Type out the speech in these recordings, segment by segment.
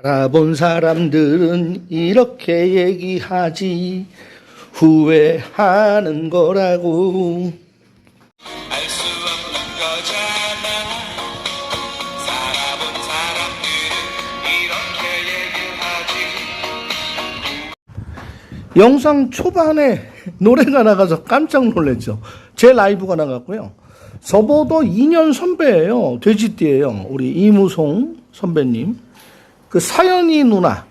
알아본 사람들은 이렇게 얘기하지 후회하는 거라고. 알 수 없는 거잖아. 살아본 사람들은 이렇게 얘기하지. 영상 초반에 노래가 나가서 깜짝 놀랐죠. 제 라이브가 나갔고요. 저보다 2년 선배예요. 돼지띠예요. 우리 이무송 선배님. 그 사연이 누나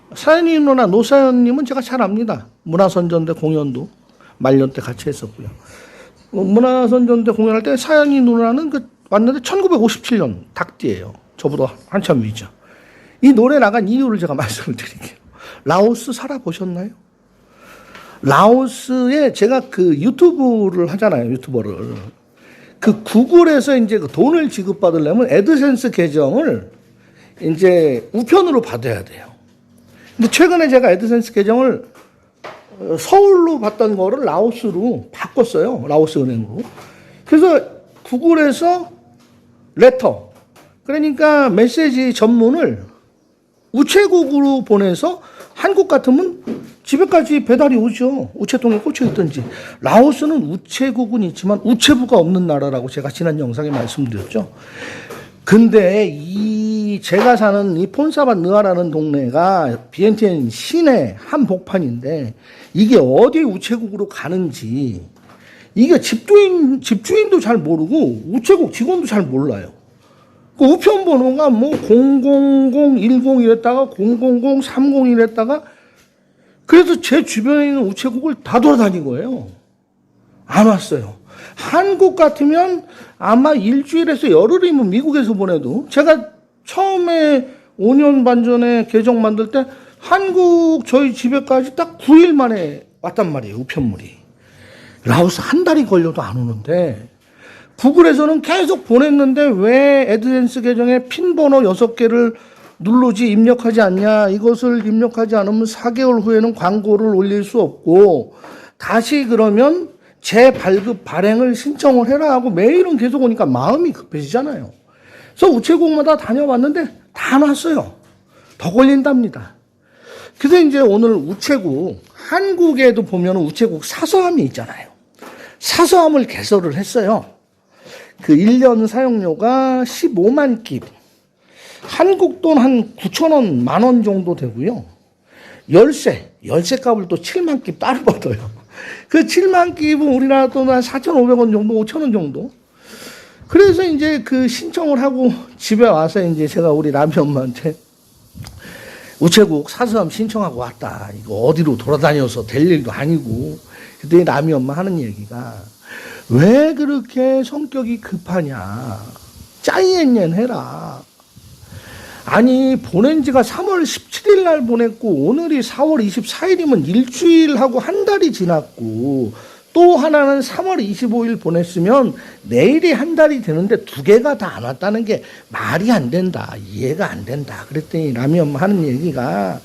노사연님은 제가 잘 압니다. 문화선전대 공연도 말년 때 같이 했었고요. 문화선전대 공연할 때 사연이 누나는 왔는데 1957년 닭띠예요. 저보다 한참 위죠. 이 노래 나간 이유를 제가 말씀을 드릴게요. 라오스 살아보셨나요? 라오스에 제가 그 유튜브를 하잖아요. 유튜버를. 그 구글에서 이제 그 돈을 지급받으려면 애드센스 계정을 이제 우편으로 받아야 돼요. 근데 최근에 제가 애드센스 계정을 서울로 받던 거를 라오스로 바꿨어요. 라오스 은행으로. 그래서 구글에서 레터, 그러니까 메시지 전문을 우체국으로 보내서 한국 같으면 집에까지 배달이 오죠. 우체통에 꽂혀 있든지. 라오스는 우체국은 있지만 우체부가 없는 나라라고 제가 지난 영상에 말씀드렸죠. 근데 제가 사는 이 폰사반 느아라는 동네가 비엔티엔 시내 한복판인데 이게 어디 우체국으로 가는지 이게 집주인도 잘 모르고 우체국 직원도 잘 몰라요. 그 우편 번호가 뭐 00010 이랬다가 00030 이랬다가 그래서 제 주변에 있는 우체국을 다 돌아다닌 거예요. 안 왔어요. 한국 같으면 아마 일주일에서 열흘이면 미국에서 보내도 제가 처음에 5년 반 전에 계정 만들 때 한국 저희 집에까지 딱 9일 만에 왔단 말이에요. 우편물이. 라오스 한 달이 걸려도 안 오는데 구글에서는 계속 보냈는데 왜 애드센스 계정에 핀 번호 6개를 누르지 입력하지 않냐. 이것을 입력하지 않으면 4개월 후에는 광고를 올릴 수 없고 다시 그러면 재발급 발행을 신청을 해라 하고 메일은 계속 오니까 마음이 급해지잖아요. 그래서 우체국마다 다녀봤는데 다 놨어요. 더 걸린답니다. 그래서 이제 오늘 우체국, 한국에도 보면 우체국 사서함이 있잖아요. 사서함을 개설을 했어요. 그 1년 사용료가 15만 깁. 한국 돈 한 9,000원, 10,000원 정도 되고요. 열쇠 값을 또 7만 깁 따로 받아요. 그 7만 깁은 우리나라 돈 한 4,500원 정도, 5,000원 정도. 그래서 이제 그 신청을 하고 집에 와서 이제 제가 우리 남이 엄마한테 우체국 사서함 신청하고 왔다. 이거 어디로 돌아다녀서 될 일도 아니고. 그랬더니 남이 엄마 하는 얘기가 왜 그렇게 성격이 급하냐. 짜이엔옌 해라. 아니 보낸 지가 3월 17일 날 보냈고 오늘이 4월 24일이면 일주일하고 한 달이 지났고 또 하나는 3월 25일 보냈으면 내일이 한 달이 되는데 2개가 다 안 왔다는 게 말이 안 된다. 이해가 안 된다. 그랬더니 남이 엄마 하는 얘기가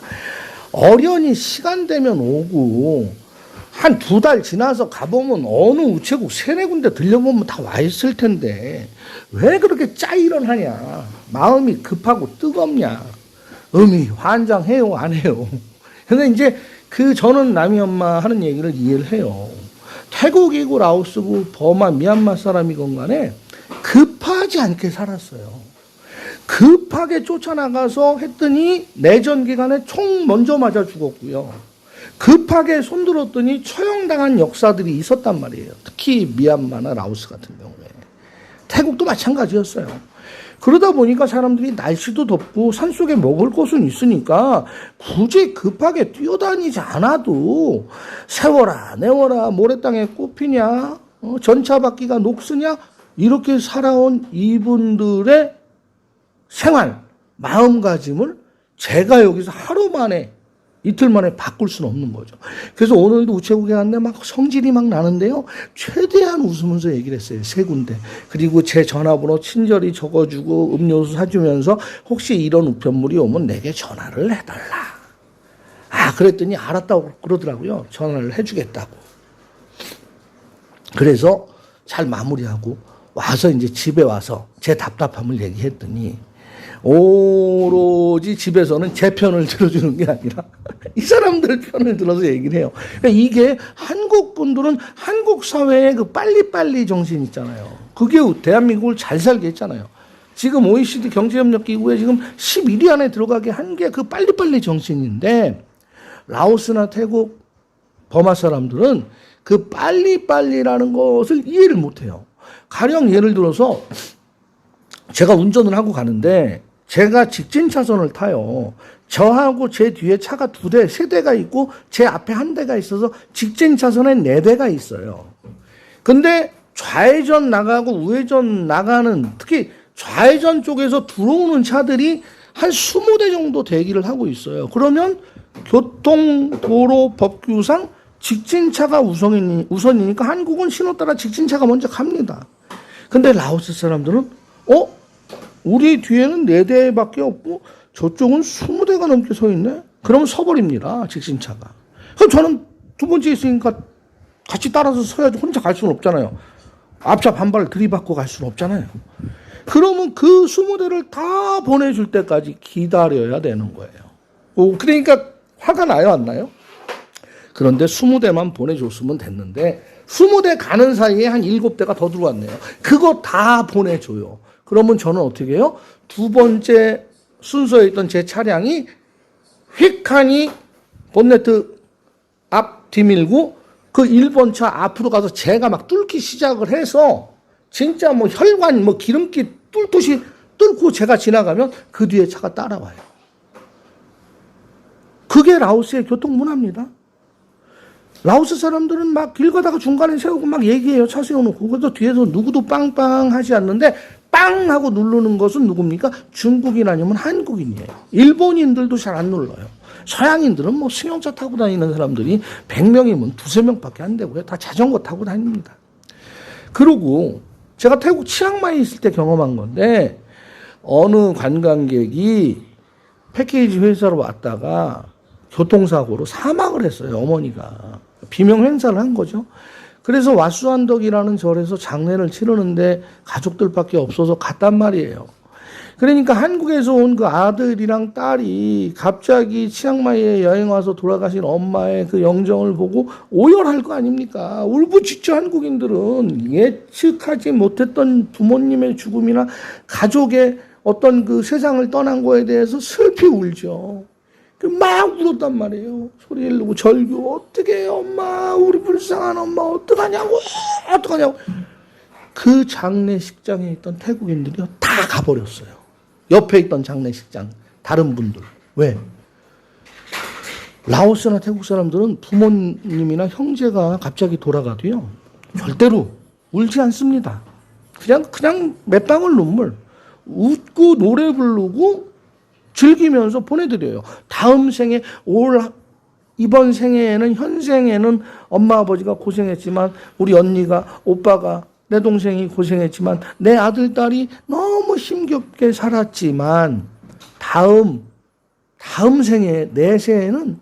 어련히 시간 되면 오고 한 2달 지나서 가보면 어느 우체국 3-4군데 들려보면 다 와 있을 텐데 왜 그렇게 짜이런하냐. 마음이 급하고 뜨겁냐. 환장해요 안 해요. 근데 이제 저는 남이 엄마 하는 얘기를 이해를 해요. 태국이고 라오스고 버마 미얀마 사람이건 간에 급하지 않게 살았어요. 급하게 쫓아나가서 했더니 내전 기간에 총 먼저 맞아 죽었고요. 급하게 손들었더니 처형당한 역사들이 있었단 말이에요. 특히 미얀마나 라오스 같은 경우에. 태국도 마찬가지였어요. 그러다 보니까 사람들이 날씨도 덥고 산속에 먹을 것은 있으니까 굳이 급하게 뛰어다니지 않아도 세워라 내워라 모래땅에 꽃피냐 전차바퀴가 녹쓰냐 이렇게 살아온 이분들의 생활 마음가짐을 제가 여기서 하루 만에 이틀 만에 바꿀 수는 없는 거죠. 그래서 오늘도 우체국에 갔는데 막 성질이 막 나는데요. 최대한 웃으면서 얘기를 했어요. 3군데. 그리고 제 전화번호 친절히 적어주고 음료수 사주면서 혹시 이런 우편물이 오면 내게 전화를 해달라. 그랬더니 알았다고 그러더라고요. 전화를 해주겠다고. 그래서 잘 마무리하고 와서 이제 집에 와서 제 답답함을 얘기했더니 오로지 집에서는 제 편을 들어주는 게 아니라 이 사람들 편을 들어서 얘기를 해요. 그러니까 이게 한국 분들은 한국 사회의 그 빨리빨리 정신 있잖아요. 그게 대한민국을 잘 살게 했잖아요. 지금 OECD 경제협력기구에 지금 11위 안에 들어가게 한 게 그 빨리빨리 정신인데 라오스나 태국, 버마 사람들은 그 빨리빨리라는 것을 이해를 못해요. 가령 예를 들어서 제가 운전을 하고 가는데 제가 직진 차선을 타요. 저하고 제 뒤에 차가 2대, 3대가 있고 제 앞에 1대가 있어서 직진 차선에 4대가 있어요. 근데 좌회전 나가고 우회전 나가는 특히 좌회전 쪽에서 들어오는 차들이 한 20대 정도 대기를 하고 있어요. 그러면 교통도로법규상 직진차가 우선이니까 한국은 신호 따라 직진차가 먼저 갑니다. 근데 라오스 사람들은 우리 뒤에는 4대밖에 없고 저쪽은 20대가 넘게 서 있네? 그러면 서버립니다. 직진차가. 그럼 저는 두 번째 있으니까 같이 따라서 서야지 혼자 갈 수는 없잖아요. 앞차 반발을 들이받고 갈 수는 없잖아요. 그러면 그 20대를 다 보내줄 때까지 기다려야 되는 거예요. 그러니까 화가 나요, 안 나요? 그런데 20대만 보내줬으면 됐는데 20대 가는 사이에 한 7대가 더 들어왔네요. 그거 다 보내줘요. 그러면 저는 어떻게 해요? 2번째 순서에 있던 제 차량이 휙하니 본네트 앞 뒤밀고 그 1번 차 앞으로 가서 제가 막 뚫기 시작을 해서 진짜 뭐 혈관 뭐 기름기 뚫듯이 뚫고 제가 지나가면 그 뒤에 차가 따라와요. 그게 라오스의 교통 문화입니다. 라오스 사람들은 막 길 가다가 중간에 세우고 막 얘기해요. 차 세워놓고. 그래서 뒤에서 누구도 빵빵 하지 않는데 빵 하고 누르는 것은 누굽니까? 중국인 아니면 한국인이에요. 일본인들도 잘 안 눌러요. 서양인들은 뭐 승용차 타고 다니는 사람들이 100명이면 2~3명밖에 안 되고요. 다 자전거 타고 다닙니다. 그리고 제가 태국 치앙마이에 있을 때 경험한 건데 어느 관광객이 패키지 회사로 왔다가 교통사고로 사망을 했어요. 어머니가. 비명 행사를 한 거죠. 그래서 와수안덕이라는 절에서 장례를 치르는데 가족들밖에 없어서 갔단 말이에요. 그러니까 한국에서 온 그 아들이랑 딸이 갑자기 치앙마이에 여행 와서 돌아가신 엄마의 그 영정을 보고 오열할 거 아닙니까? 울부짖죠. 한국인들은 예측하지 못했던 부모님의 죽음이나 가족의 어떤 그 세상을 떠난 거에 대해서 슬피 울죠. 막 울었단 말이에요. 소리를 내고 절규 어떻게 해요 엄마 우리 불쌍한 엄마 어떡하냐고 그 장례식장에 있던 태국인들이 다 가버렸어요. 옆에 있던 장례식장 다른 분들. 왜? 라오스나 태국 사람들은 부모님이나 형제가 갑자기 돌아가도요 절대로 울지 않습니다. 그냥 몇 방울 눈물 웃고 노래 부르고 즐기면서 보내드려요. 다음 생에 이번 생에는 현생에는 엄마 아버지가 고생했지만 우리 언니가 오빠가 내 동생이 고생했지만 내 아들 딸이 너무 힘겹게 살았지만 다음 생에 내 생에는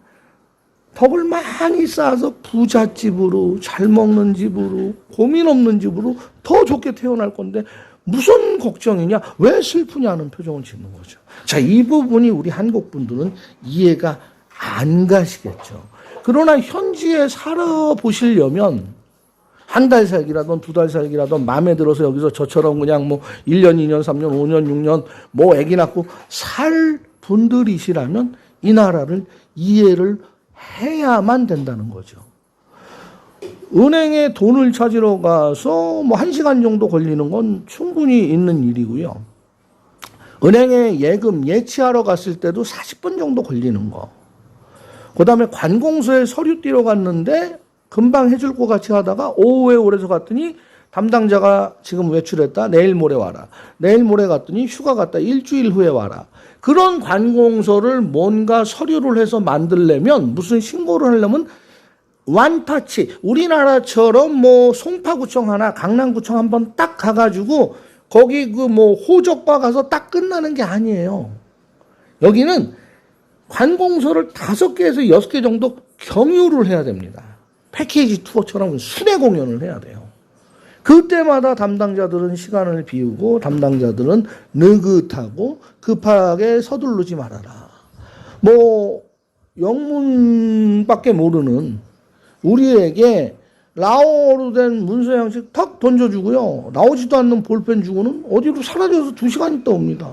덕을 많이 쌓아서 부잣집으로 잘 먹는 집으로 고민 없는 집으로 더 좋게 태어날 건데 무슨 걱정이냐? 왜 슬프냐는 표정을 짓는 거죠. 자, 이 부분이 우리 한국 분들은 이해가 안 가시겠죠. 그러나 현지에 살아보시려면 한 달 살기라든 2달 살기라든 마음에 들어서 여기서 저처럼 그냥 뭐 1년, 2년, 3년, 5년, 6년 뭐 애기 낳고 살 분들이시라면 이 나라를 이해를 해야만 된다는 거죠. 은행에 돈을 찾으러 가서 뭐 1시간 정도 걸리는 건 충분히 있는 일이고요. 은행에 예금 예치하러 갔을 때도 40분 정도 걸리는 거. 그 다음에 관공서에 서류 띄러 갔는데 금방 해줄 것 같이 하다가 오후에 오래서 갔더니 담당자가 지금 외출했다. 내일 모레 와라. 내일 모레 갔더니 휴가 갔다. 일주일 후에 와라. 그런 관공서를 뭔가 서류를 해서 만들려면 무슨 신고를 하려면 완타치 우리나라처럼 뭐 송파구청 하나 강남구청 한번 딱 가가지고 거기 그 뭐 호적과 가서 딱 끝나는 게 아니에요. 여기는 관공서를 5개에서 6개 정도 경유를 해야 됩니다. 패키지 투어처럼 순회 공연을 해야 돼요. 그때마다 담당자들은 시간을 비우고 담당자들은 느긋하고 급하게 서두르지 말아라. 뭐 영문밖에 모르는 우리에게 라오로 된 문서 양식 탁 던져주고요. 나오지도 않는 볼펜 주고는 어디로 사라져서 2시간 있다 옵니다.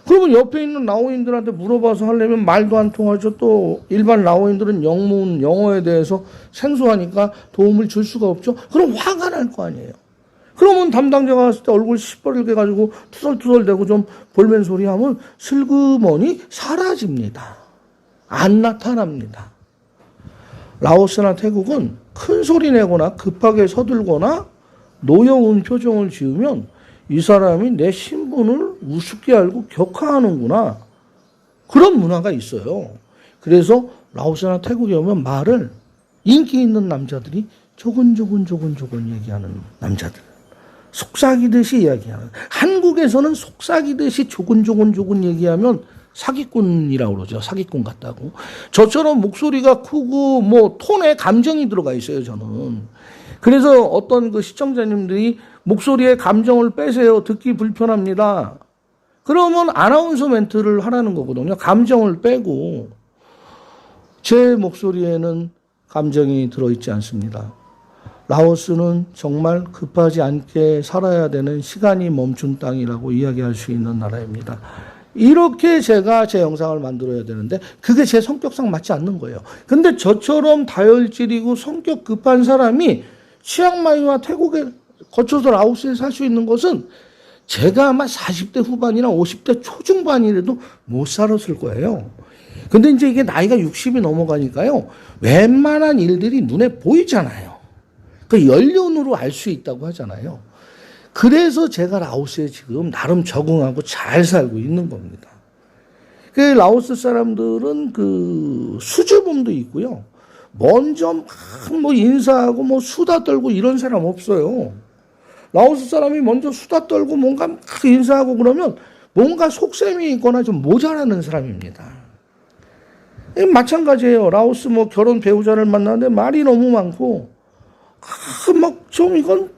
그러면 옆에 있는 라오인들한테 물어봐서 하려면 말도 안 통하죠. 또 일반 라오인들은 영문, 영어에 대해서 생소하니까 도움을 줄 수가 없죠. 그럼 화가 날 거 아니에요. 그러면 담당자가 왔을 때 얼굴 시뻘게 가지고 투덜투덜대고 좀 볼멘 소리 하면 슬그머니 사라집니다. 안 나타납니다. 라오스나 태국은 큰 소리 내거나 급하게 서둘거나 노여운 표정을 지으면 이 사람이 내 신분을 우습게 알고 격하하는구나. 그런 문화가 있어요. 그래서 라오스나 태국에 오면 말을 인기 있는 남자들이 조근조근 얘기하는 남자들. 속삭이듯이 이야기하는. 한국에서는 속삭이듯이 조근조근 얘기하면 사기꾼이라고 그러죠. 사기꾼 같다고. 저처럼 목소리가 크고 뭐 톤에 감정이 들어가 있어요, 저는. 그래서 어떤 그 시청자님들이 목소리에 감정을 빼세요. 듣기 불편합니다. 그러면 아나운서 멘트를 하라는 거거든요. 감정을 빼고. 제 목소리에는 감정이 들어있지 않습니다. 라오스는 정말 급하지 않게 살아야 되는 시간이 멈춘 땅이라고 이야기할 수 있는 나라입니다. 이렇게 제가 제 영상을 만들어야 되는데 그게 제 성격상 맞지 않는 거예요. 근데 저처럼 다혈질이고 성격 급한 사람이 치앙마이와 태국에 거쳐서 라오스에 살 수 있는 것은 제가 아마 40대 후반이나 50대 초중반이라도 못 살았을 거예요. 근데 이제 이게 나이가 60이 넘어가니까요. 웬만한 일들이 눈에 보이잖아요. 그 연륜으로 알 수 있다고 하잖아요. 그래서 제가 라오스에 지금 나름 적응하고 잘 살고 있는 겁니다. 그 라오스 사람들은 그 수줍음도 있고요. 먼저 막 뭐 인사하고 뭐 수다 떨고 이런 사람 없어요. 라오스 사람이 먼저 수다 떨고 뭔가 막 인사하고 그러면 뭔가 속셈이 있거나 좀 모자라는 사람입니다. 마찬가지예요. 라오스 뭐 결혼 배우자를 만나는데 말이 너무 많고 막 좀 이건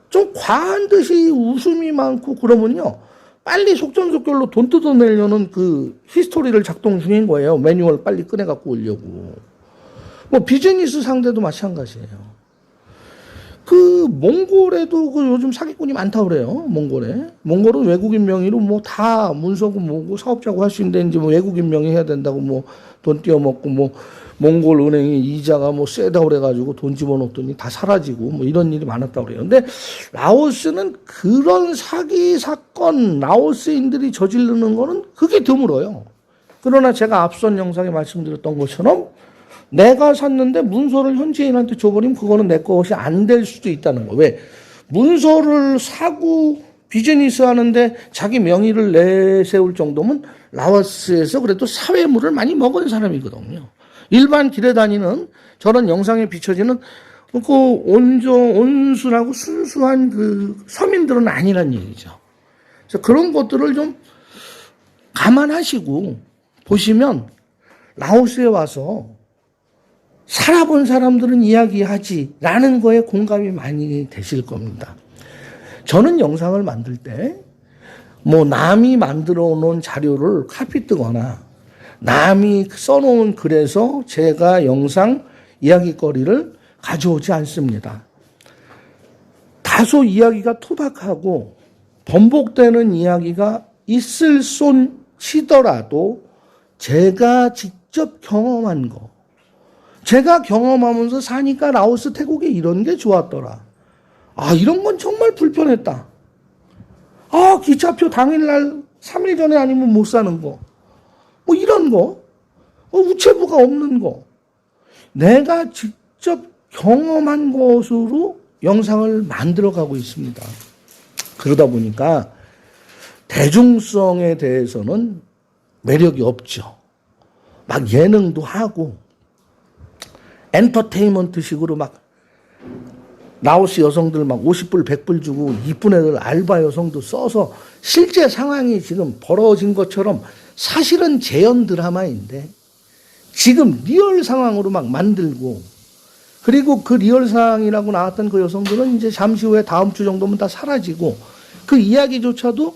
좀 과한 듯이 웃음이 많고 그러면요. 빨리 속전속결로 돈 뜯어내려는 그 히스토리를 작동 중인 거예요. 매뉴얼 빨리 꺼내갖고 오려고. 뭐 비즈니스 상대도 마찬가지예요. 그 몽골에도 그 요즘 사기꾼이 많다고 그래요. 몽골은 외국인 명의로 뭐 다 문서고 뭐고 사업자고 할 수 있는데 이제 뭐 외국인 명의 해야 된다고 뭐 돈 띄어먹고 뭐 몽골 은행이 이자가 뭐 세다고 그래가지고 돈 집어넣었더니 다 사라지고 뭐 이런 일이 많았다고 그래요. 근데 라오스는 그런 사기 사건 라오스인들이 저지르는 거는 그게 드물어요. 그러나 제가 앞선 영상에 말씀드렸던 것처럼 내가 샀는데 문서를 현지인한테 줘버리면 그거는 내 것이 안 될 수도 있다는 거. 왜? 문서를 사고 비즈니스 하는데 자기 명의를 내세울 정도면 라오스에서 그래도 사회물을 많이 먹은 사람이거든요. 일반 길에 다니는 저런 영상에 비춰지는 그 온순하고 순수한 그 서민들은 아니란 얘기죠. 그래서 그런 것들을 좀 감안하시고 보시면 라오스에 와서 살아본 사람들은 이야기하지라는 거에 공감이 많이 되실 겁니다. 저는 영상을 만들 때 뭐 남이 만들어 놓은 자료를 카피 뜨거나 남이 써놓은 글에서 제가 영상 이야기거리를 가져오지 않습니다. 다소 이야기가 투박하고 번복되는 이야기가 있을 손치더라도 제가 직접 경험한 거, 제가 경험하면서 사니까 라오스, 태국에 이런 게 좋았더라. 아, 이런 건 정말 불편했다. 아, 기차표 당일날 3일 전에 아니면 못 사는 거. 뭐 이런 거. 우체부가 없는 거. 내가 직접 경험한 것으로 영상을 만들어가고 있습니다. 그러다 보니까 대중성에 대해서는 매력이 없죠. 막 예능도 하고 엔터테인먼트식으로 막 라오스 여성들 막 50불 100불 주고 이쁜 애들 알바 여성도 써서 실제 상황이 지금 벌어진 것처럼 사실은 재현 드라마인데 지금 리얼 상황으로 막 만들고 그리고 그 리얼상이라고 나왔던 그 여성들은 이제 잠시 후에 다음 주 정도면 다 사라지고 그 이야기조차도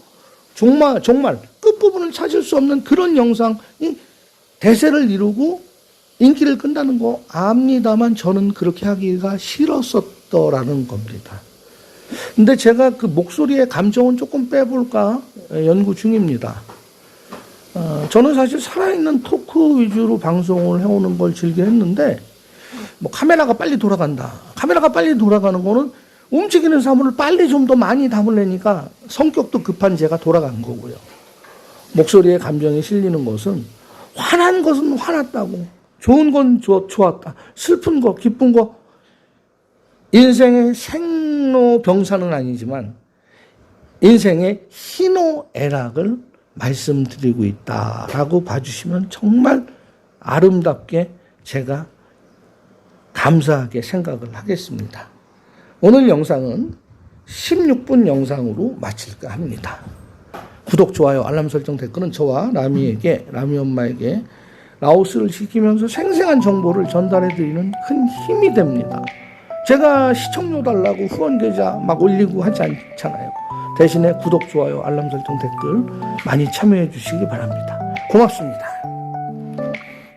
정말 끝부분을 찾을 수 없는 그런 영상이 대세를 이루고 인기를 끈다는 거 압니다만 저는 그렇게 하기가 싫었었더라는 겁니다. 근데 제가 그 목소리의 감정은 조금 빼볼까 연구 중입니다. 저는 사실 살아있는 토크 위주로 방송을 해오는 걸 즐겨했는데 뭐 카메라가 빨리 돌아간다. 카메라가 빨리 돌아가는 거는 움직이는 사물을 빨리 좀 더 많이 담으려니까 성격도 급한 제가 돌아간 거고요. 목소리에 감정이 실리는 것은 화난 것은 화났다고, 좋은 건 좋았다, 슬픈 거, 기쁜 거, 인생의 생로병사는 아니지만 인생의 희노애락을 말씀드리고 있다라고 봐주시면 정말 아름답게 제가 감사하게 생각을 하겠습니다. 오늘 영상은 16분 영상으로 마칠까 합니다. 구독, 좋아요, 알람 설정, 댓글은 저와 라미 엄마에게 라오스를 지키면서 생생한 정보를 전달해드리는 큰 힘이 됩니다. 제가 시청료 달라고 후원 계좌 막 올리고 하지 않잖아요. 대신에 구독, 좋아요, 알람 설정, 댓글 많이 참여해 주시기 바랍니다. 고맙습니다.